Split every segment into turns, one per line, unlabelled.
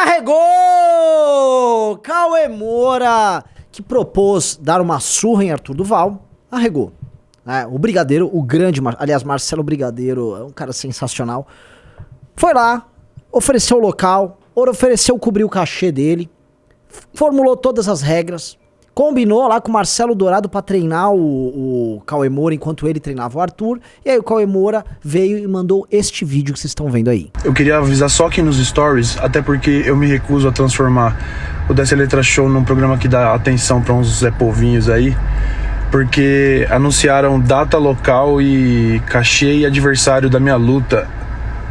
arregou! Cauê Moura, que propôs dar uma surra em Arthur Duval, arregou. O Brigadeiro, o grande, aliás, Marcelo Brigadeiro, é um cara sensacional, foi lá, ofereceu o local, ofereceu cobrir o cachê dele, formulou todas as regras, combinou lá com o Marcelo Dourado pra treinar o Cauê Moura enquanto ele treinava o Arthur. E aí o Cauê Moura veio e mandou este vídeo que vocês estão vendo aí.
Eu queria avisar só aqui nos stories, até porque eu me recuso a transformar o Dessa Letra Show num programa que dá atenção pra uns Zé Povinhos aí, porque anunciaram data, local e cachê e adversário da minha luta.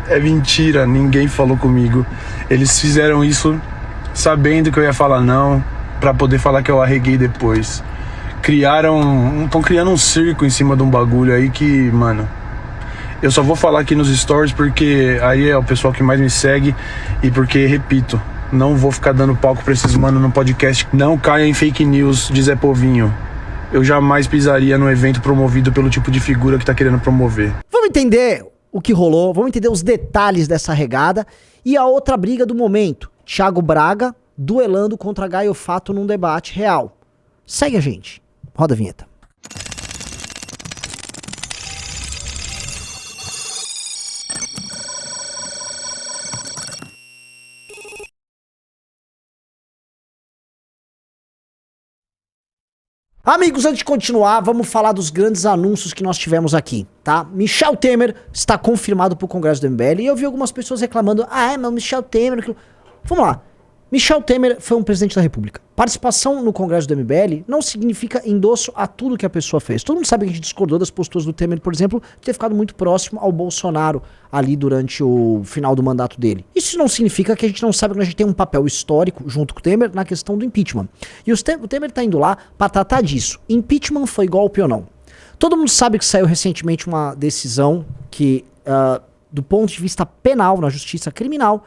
É mentira, ninguém falou comigo. Eles fizeram isso sabendo que eu ia falar não, pra poder falar que eu arreguei depois. Estão criando um circo em cima de um bagulho aí que, mano, eu só vou falar aqui nos stories porque aí é o pessoal que mais me segue e porque, repito, não vou ficar dando palco pra esses mano no podcast. Não caia em fake news de Zé Povinho. Eu jamais pisaria no evento promovido pelo tipo de figura que tá querendo promover.
Vamos entender o que rolou, vamos entender os detalhes dessa regada e a outra briga do momento. Thiago Braga duelando contra Gaio Fato num debate real. Segue a gente. Roda a vinheta. Amigos, antes de continuar, vamos falar dos grandes anúncios que nós tivemos aqui, tá? Michel Temer está confirmado pro Congresso do MBL e eu vi algumas pessoas reclamando, mas Michel Temer... Vamos lá. Michel Temer foi um presidente da República. Participação no Congresso do MBL não significa endosso a tudo que a pessoa fez. Todo mundo sabe que a gente discordou das posturas do Temer, por exemplo, de ter ficado muito próximo ao Bolsonaro ali durante o final do mandato dele. Isso não significa que a gente não sabe que a gente tem um papel histórico junto com o Temer na questão do impeachment. E o Temer tá indo lá para tratar disso. Impeachment foi golpe ou não? Todo mundo sabe que saiu recentemente uma decisão que, do ponto de vista penal, na justiça criminal,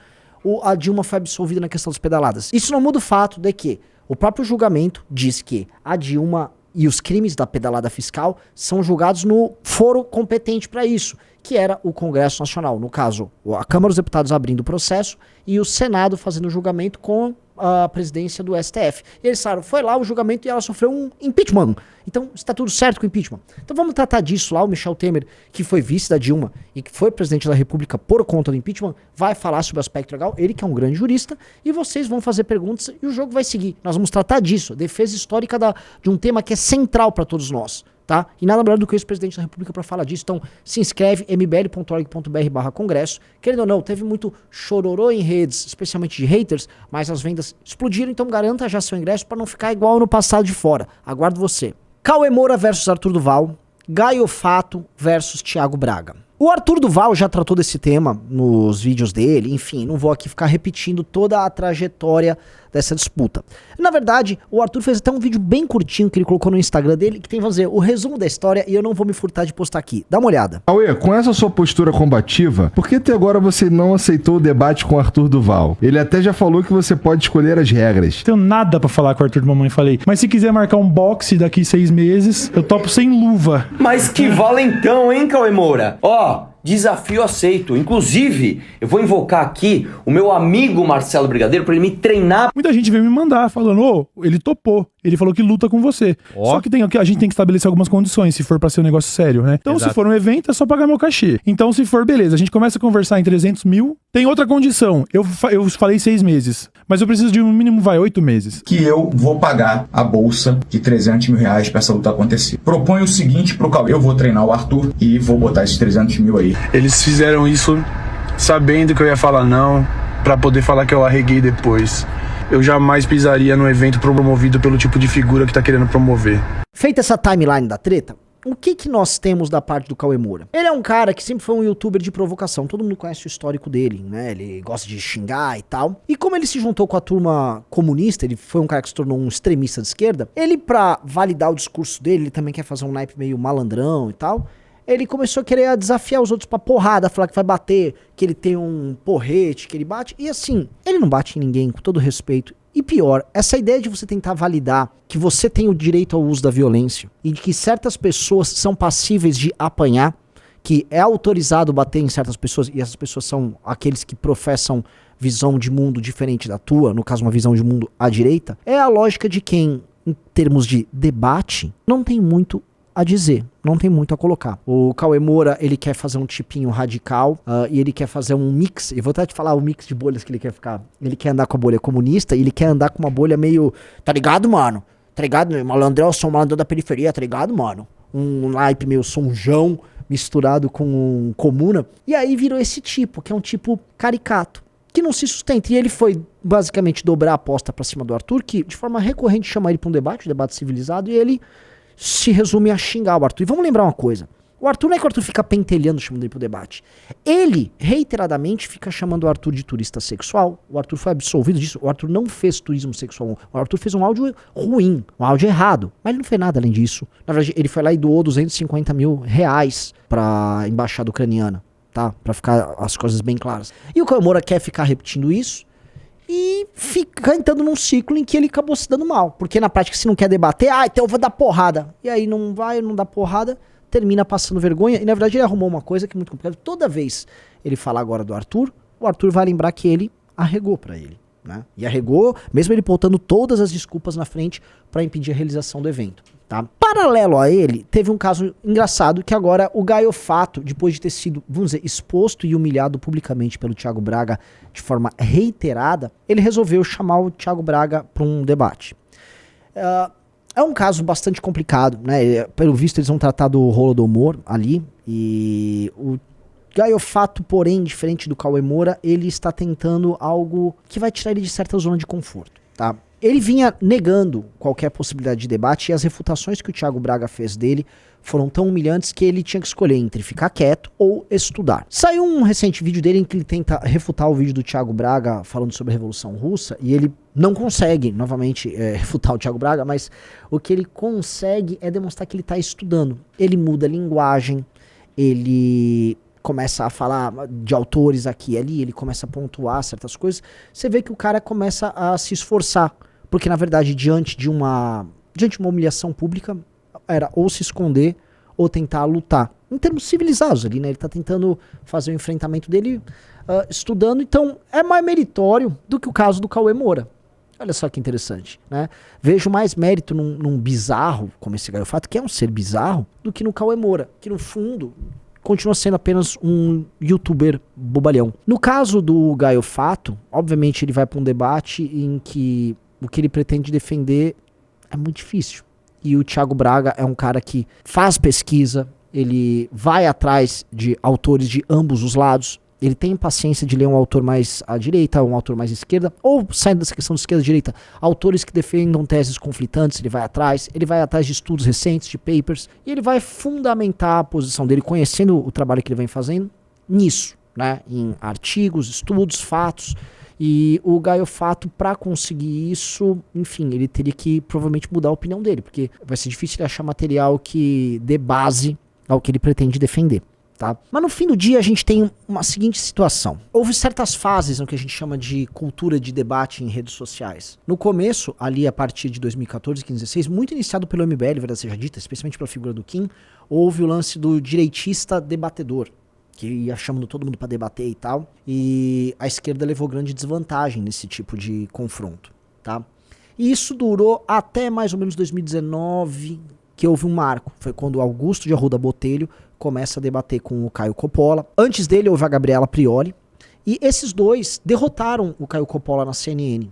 a Dilma foi absolvida na questão das pedaladas. Isso não muda o fato de que o próprio julgamento diz que a Dilma e os crimes da pedalada fiscal são julgados no foro competente para isso, que era o Congresso Nacional. No caso, a Câmara dos Deputados abrindo o processo e o Senado fazendo o julgamento com a presidência do STF. E eles falaram, foi lá o julgamento e ela sofreu um impeachment. Então, está tudo certo com o impeachment. Então vamos tratar disso lá. O Michel Temer, que foi vice da Dilma e que foi presidente da República por conta do impeachment, vai falar sobre o aspecto legal. Ele que é um grande jurista. E vocês vão fazer perguntas e o jogo vai seguir. Nós vamos tratar disso. Defesa histórica de um tema que é central para todos nós. Tá? E nada melhor do que esse presidente da República para falar disso. Então se inscreve, mbl.org.br/congresso. Querendo ou não, teve muito chororô em redes, especialmente de haters, mas as vendas explodiram, então garanta já seu ingresso para não ficar igual no passado de fora. Aguardo você. Cauê Moura versus Arthur Duval, Gaio Fato versus Thiago Braga. O Arthur Duval já tratou desse tema nos vídeos dele, enfim, não vou aqui ficar repetindo toda a trajetória dessa disputa. Na verdade, o Arthur fez até um vídeo bem curtinho que ele colocou no Instagram dele, que tem, vamos dizer, o resumo da história e eu não vou me furtar de postar aqui. Dá uma olhada.
Cauê, com essa sua postura combativa, por que até agora você não aceitou o debate com o Arthur Duval? Ele até já falou que você pode escolher as regras.
Tenho nada pra falar com o Arthur do Mamãe, falei. Mas se quiser marcar um boxe daqui 6 meses, eu topo sem luva.
Mas que valentão, hein, Cauê Moura? Ó, desafio aceito. Inclusive, eu vou invocar aqui o meu amigo Marcelo Brigadeiro pra ele me treinar.
Muita gente veio me mandar falando, ele topou. Ele falou que luta com você. Só que a gente tem que estabelecer algumas condições, se for pra ser um negócio sério, né? Então, se for um evento, é só pagar meu cachê. Então, se for, beleza, a gente começa a conversar em 300 mil. Tem outra condição. Eu falei 6 meses. Mas eu preciso de um mínimo, 8 meses.
Que eu vou pagar a bolsa de 300 mil reais pra essa luta acontecer. Proponho o seguinte pro Cauê. Eu vou treinar o Arthur e vou botar esses 300 mil aí.
Eles fizeram isso sabendo que eu ia falar não, pra poder falar que eu arreguei depois. Eu jamais pisaria no evento promovido pelo tipo de figura que tá querendo promover.
Feita essa timeline da treta, o que nós temos da parte do Cauê Moura? Ele é um cara que sempre foi um youtuber de provocação, todo mundo conhece o histórico dele, né? Ele gosta de xingar e tal. E como ele se juntou com a turma comunista, ele foi um cara que se tornou um extremista de esquerda, ele, pra validar o discurso dele, ele também quer fazer um naipe meio malandrão e tal, ele começou a querer desafiar os outros pra porrada, falar que vai bater, que ele tem um porrete, que ele bate. E assim, ele não bate em ninguém, com todo respeito. E pior, essa ideia de você tentar validar que você tem o direito ao uso da violência e de que certas pessoas são passíveis de apanhar, que é autorizado bater em certas pessoas, e essas pessoas são aqueles que professam visão de mundo diferente da tua, no caso uma visão de mundo à direita, é a lógica de quem, em termos de debate, não tem muito a dizer, não tem muito a colocar. O Cauê Moura, ele quer fazer um tipinho radical, e ele quer fazer um mix, eu vou até te falar o mix de bolhas que ele quer ficar. Ele quer andar com a bolha comunista e ele quer andar com uma bolha meio, tá ligado, mano? Tá ligado? Malandrão, eu sou um malandrão da periferia, tá ligado, mano? Um naipe meio sonjão misturado com um comuna. E aí virou esse tipo, que é um tipo caricato, que não se sustenta. E ele foi basicamente dobrar a aposta pra cima do Arthur, que de forma recorrente chama ele pra um debate civilizado, e ele se resume a xingar o Arthur. E vamos lembrar uma coisa. O Arthur não é que o Arthur fica pentelhando chamando ele pro debate. Ele, reiteradamente, fica chamando o Arthur de turista sexual. O Arthur foi absolvido disso. O Arthur não fez turismo sexual. O Arthur fez um áudio ruim, um áudio errado. Mas ele não fez nada além disso. Na verdade, ele foi lá e doou 250 mil reais pra embaixada ucraniana, tá? Pra ficar as coisas bem claras. E o Cauê Moura quer ficar repetindo isso e fica entrando num ciclo em que ele acabou se dando mal. Porque na prática, se não quer debater, então eu vou dar porrada. E aí não vai, não dá porrada, termina passando vergonha. E na verdade ele arrumou uma coisa que é muito complicada. Toda vez ele falar agora do Arthur, o Arthur vai lembrar que ele arregou pra ele, né? E arregou, mesmo ele botando todas as desculpas na frente pra impedir a realização do evento, tá? Paralelo a ele, teve um caso engraçado que agora o Gaio Fato, depois de ter sido, vamos dizer, exposto e humilhado publicamente pelo Thiago Braga de forma reiterada, ele resolveu chamar o Thiago Braga para um debate. É um caso bastante complicado, né? Pelo visto eles vão tratar do Holodomor ali, e o Gaio Fato, porém, diferente do Cauê Moura, ele está tentando algo que vai tirar ele de certa zona de conforto, tá? Ele vinha negando qualquer possibilidade de debate, e as refutações que o Thiago Braga fez dele foram tão humilhantes que ele tinha que escolher entre ficar quieto ou estudar. Saiu um recente vídeo dele em que ele tenta refutar o vídeo do Thiago Braga falando sobre a Revolução Russa, e ele não consegue, novamente, refutar o Thiago Braga, mas o que ele consegue é demonstrar que ele está estudando. Ele muda a linguagem, ele começa a falar de autores aqui e ali, ele começa a pontuar certas coisas. Você vê que o cara começa a se esforçar, porque na verdade diante de uma humilhação pública era ou se esconder ou tentar lutar. Em termos civilizados ali, né? Ele tá tentando fazer o enfrentamento dele estudando, então é mais meritório do que o caso do Cauê Moura. Olha só que interessante, né? Vejo mais mérito num bizarro como esse Gaio Fato, que é um ser bizarro, do que no Cauê Moura, que no fundo continua sendo apenas um youtuber bobalhão. No caso do Gaio Fato, obviamente ele vai para um debate em que o que ele pretende defender é muito difícil. E o Thiago Braga é um cara que faz pesquisa, ele vai atrás de autores de ambos os lados, ele tem paciência de ler um autor mais à direita, um autor mais à esquerda, ou saindo dessa questão de esquerda e direita, autores que defendam teses conflitantes, ele vai atrás de estudos recentes, de papers, e ele vai fundamentar a posição dele, conhecendo o trabalho que ele vem fazendo, nisso, né, em artigos, estudos, fatos. E o Gaio Fato, para conseguir isso, enfim, ele teria que provavelmente mudar a opinião dele, porque vai ser difícil ele achar material que dê base ao que ele pretende defender, tá? Mas no fim do dia a gente tem uma seguinte situação. Houve certas fases no que a gente chama de cultura de debate em redes sociais. No começo, ali a partir de 2014, 15, 16, muito iniciado pelo MBL, verdade seja dita, especialmente pela figura do Kim, houve o lance do direitista debatedor, que ia chamando todo mundo para debater e tal, e a esquerda levou grande desvantagem nesse tipo de confronto, tá? E isso durou até mais ou menos 2019, que houve um marco. Foi quando o Augusto de Arruda Botelho começa a debater com o Caio Coppola. Antes dele houve a Gabriela Prioli, e esses dois derrotaram o Caio Coppola na CNN,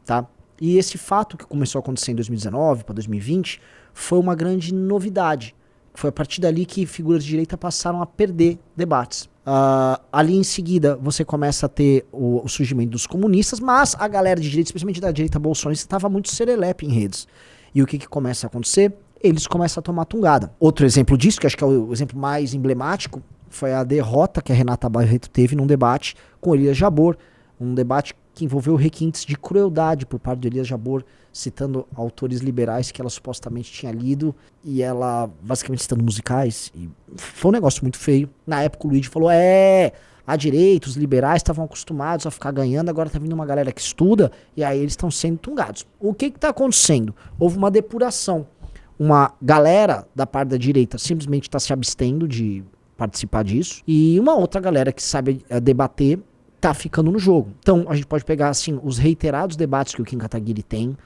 tá? E esse fato que começou a acontecer em 2019 para 2020 foi uma grande novidade. Foi a partir dali que figuras de direita passaram a perder debates. Ali em seguida você começa a ter o surgimento dos comunistas, mas a galera de direita, especialmente da direita bolsonarista, estava muito serelepe em redes. E o que começa a acontecer? Eles começam a tomar tungada. Outro exemplo disso, que acho que é o exemplo mais emblemático, foi a derrota que a Renata Barreto teve num debate com Elias Jabor. Um debate que envolveu requintes de crueldade por parte de Elias Jabor, citando autores liberais que ela supostamente tinha lido, e ela basicamente citando musicais, e foi um negócio muito feio. Na época o Luigi falou, a direita, os liberais estavam acostumados a ficar ganhando, agora tá vindo uma galera que estuda, e aí eles estão sendo tungados. O que tá acontecendo? Houve uma depuração. Uma galera da parte da direita simplesmente está se abstendo de participar disso, e uma outra galera que sabe debater tá ficando no jogo. Então, a gente pode pegar, assim, os reiterados debates que o Kim Kataguiri tem,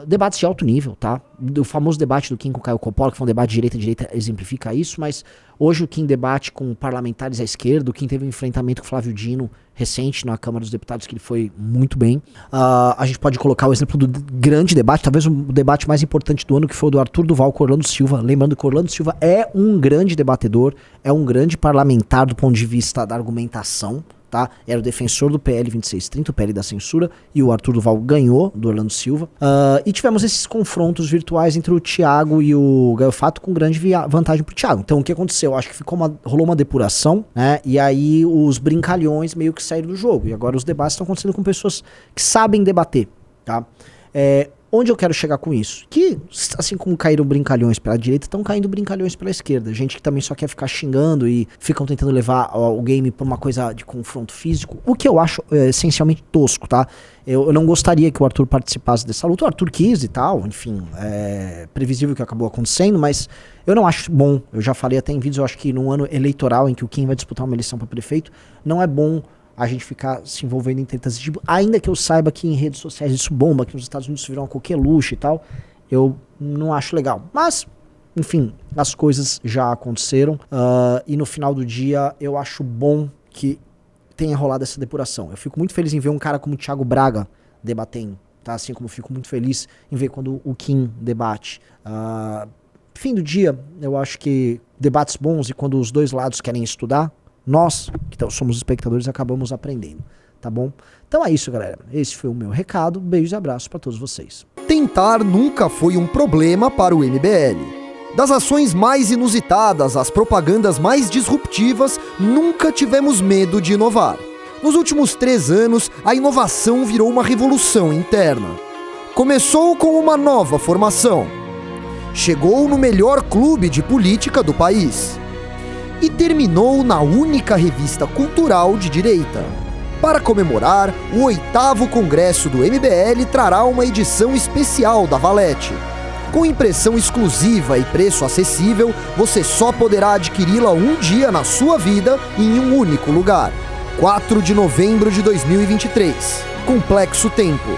debates de alto nível, tá? O famoso debate do Kim com o Caio Coppola, que foi um debate direita-direita, exemplifica isso, mas hoje o Kim debate com parlamentares à esquerda, o Kim teve um enfrentamento com o Flávio Dino recente na Câmara dos Deputados, que ele foi muito bem. A gente pode colocar o exemplo do grande debate, talvez o debate mais importante do ano, que foi o do Arthur Duval com Orlando Silva. Lembrando que o Orlando Silva é um grande debatedor, é um grande parlamentar do ponto de vista da argumentação, tá? Era o defensor do PL 2630, o PL da censura, e o Arthur Duval ganhou do Orlando Silva. E tivemos esses confrontos virtuais entre o Thiago e o Gaio Fato com grande vantagem pro Thiago. Então o que aconteceu? Acho que rolou uma depuração, né? E aí os brincalhões meio que saíram do jogo. E agora os debates estão acontecendo com pessoas que sabem debater, tá? Onde eu quero chegar com isso? Que, assim como caíram brincalhões pela direita, estão caindo brincalhões pela esquerda. Gente que também só quer ficar xingando e ficam tentando levar o game pra uma coisa de confronto físico. O que eu acho essencialmente tosco, tá? Eu não gostaria que o Arthur participasse dessa luta. O Arthur quis e tal, enfim, é previsível que acabou acontecendo, mas eu não acho bom. Eu já falei até em vídeos, eu acho que num ano eleitoral em que o Kim vai disputar uma eleição pra prefeito, não é bom a gente ficar se envolvendo em tretas desse tipo, ainda que eu saiba que em redes sociais isso bomba, que nos Estados Unidos isso virou uma coqueluche e tal, eu não acho legal. Mas, enfim, as coisas já aconteceram, e no final do dia eu acho bom que tenha rolado essa depuração. Eu fico muito feliz em ver um cara como o Thiago Braga debatendo, tá? Assim como eu fico muito feliz em ver quando o Kim debate. Fim do dia, eu acho que debates bons e quando os dois lados querem estudar, nós, que somos espectadores, acabamos aprendendo, tá bom? Então é isso, galera. Esse foi o meu recado. Beijos e abraços para todos vocês.
Tentar nunca foi um problema para o MBL. Das ações mais inusitadas às propagandas mais disruptivas, nunca tivemos medo de inovar. Nos últimos 3 anos, a inovação virou uma revolução interna. Começou com uma nova formação. Chegou no melhor clube de política do país. E terminou na única revista cultural de direita. Para comemorar, o 8º Congresso do MBL trará uma edição especial da Valete. Com impressão exclusiva e preço acessível, você só poderá adquiri-la um dia na sua vida e em um único lugar. 4 de novembro de 2023. Complexo Tempo.